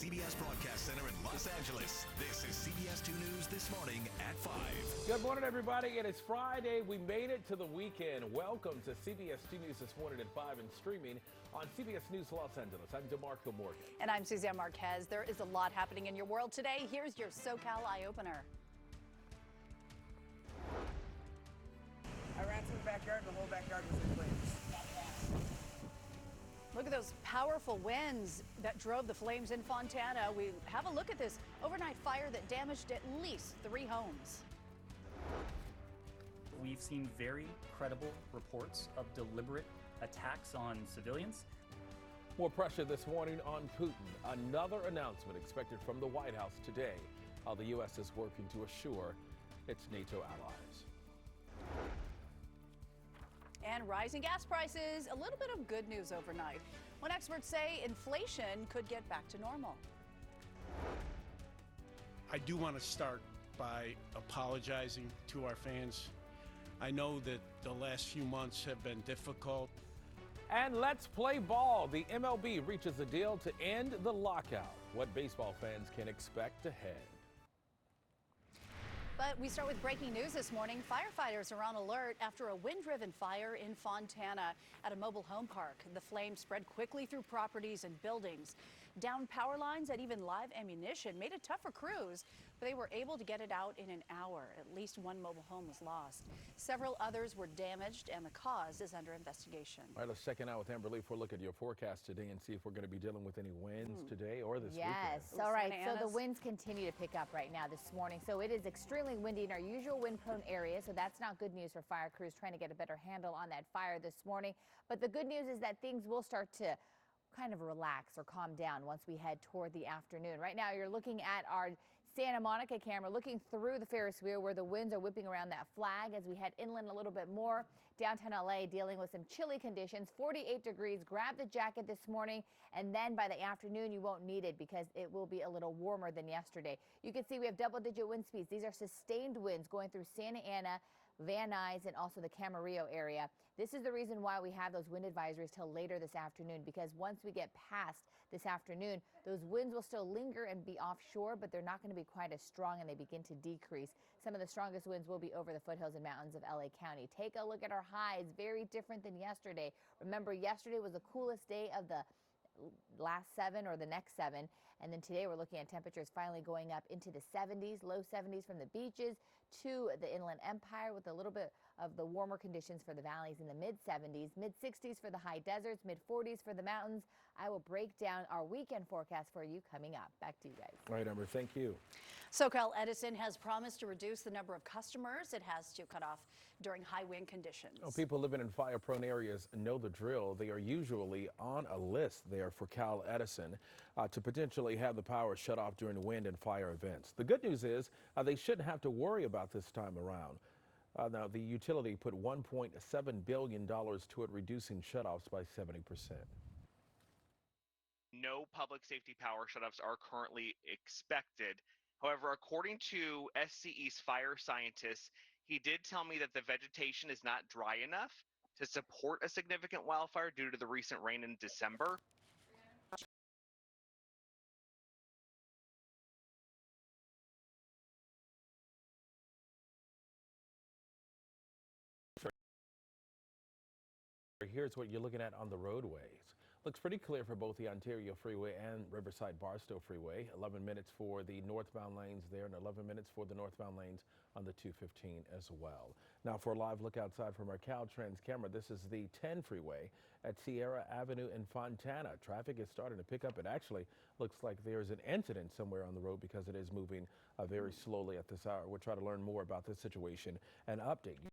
CBS Broadcast Center in Los Angeles. This is CBS 2 News This Morning at 5. Good morning, everybody. It is Friday. We made it to the weekend. Welcome to CBS 2 News This Morning at 5 and streaming on CBS News Los Angeles. I'm DeMarco Morgan. And I'm Suzanne Marquez. There is a lot happening in your world today. Here's your SoCal Eye Opener. I ran to the backyard and the whole backyard was in flames. Look at those powerful winds that drove the flames in Fontana. We have a look at this overnight fire that damaged at least 3 homes. We've seen very credible reports of deliberate attacks on civilians. More pressure this morning on Putin. Another announcement expected from the White House today, how the U.S. is working to assure its NATO allies. And rising gas prices, a little bit of good news overnight, when experts say inflation could get back to normal. I do want to start by apologizing to our fans. I know that the last few months have been difficult. And let's play ball. The MLB reaches a deal to end the lockout. What baseball fans can expect ahead. But we start with breaking news this morning. Firefighters are on alert after a wind-driven fire in Fontana at a mobile home park. The flames spread quickly through properties and buildings. Downed power lines and even live ammunition made it tough for crews, but they were able to get it out in an hour. At least 1 mobile home was lost. Several others were damaged, and the cause is under investigation. All right, let's check it out with Amber Lee for a look at your forecast today and see if we're going to be dealing with any winds today or this weekend. Yes, all right. So the winds continue to pick up right now this morning. So it is extremely windy in our usual wind-prone area. So that's not good news for fire crews trying to get a better handle on that fire this morning. But the good news is that things will start to kind of relax or calm down once we head toward the afternoon. Right now, you're looking at our Santa Monica camera, looking through the Ferris wheel where the winds are whipping around that flag as we head inland a little bit more. Downtown LA dealing with some chilly conditions, 48 degrees. Grab the jacket this morning, and then by the afternoon you won't need it because it will be a little warmer than yesterday. You can see we have double-digit wind speeds. These are sustained winds going through Santa Ana, Van Nuys, and also the Camarillo area. This is the reason why we have those wind advisories till later this afternoon, because once we get past this afternoon, those winds will still linger and be offshore, but they're not going to be quite as strong, and they begin to decrease. Some of the strongest winds will be over the foothills and mountains of LA County. Take a look at our highs, very different than yesterday. Remember, yesterday was the coolest day of the last 7 or the next 7, and then today we're looking at temperatures finally going up into the 70s, low 70s from the beaches to the Inland Empire, with a little bit of the warmer conditions for the valleys in the mid 70s, mid 60s for the high deserts, mid 40s for the mountains. I will break down our weekend forecast for you coming up. Back to you guys. All right, Amber, thank you. SoCal Edison has promised to reduce the number of customers it has to cut off during high wind conditions. Well, people living in fire-prone areas know the drill. They are usually on a list there for Cal Edison to potentially have the power shut off during wind and fire events. The good news is they shouldn't have to worry about this time around. Now, the utility put $1.7 billion toward reducing shutoffs by 70%. No public safety power shutoffs are currently expected. However, according to SCE's fire scientist, he did tell me that the vegetation is not dry enough to support a significant wildfire due to the recent rain in December. Here's what you're looking at on the roadways. Looks pretty clear for both the Ontario Freeway and Riverside Barstow Freeway. 11 minutes for the northbound lanes there and 11 minutes for the northbound lanes on the 215 as well. Now for a live look outside from our Caltrans camera, this is the 10 freeway at Sierra Avenue in Fontana. Traffic is starting to pick up. It actually looks like there's an incident somewhere on the road because it is moving very slowly at this hour. We'll try to learn more about this situation and update you.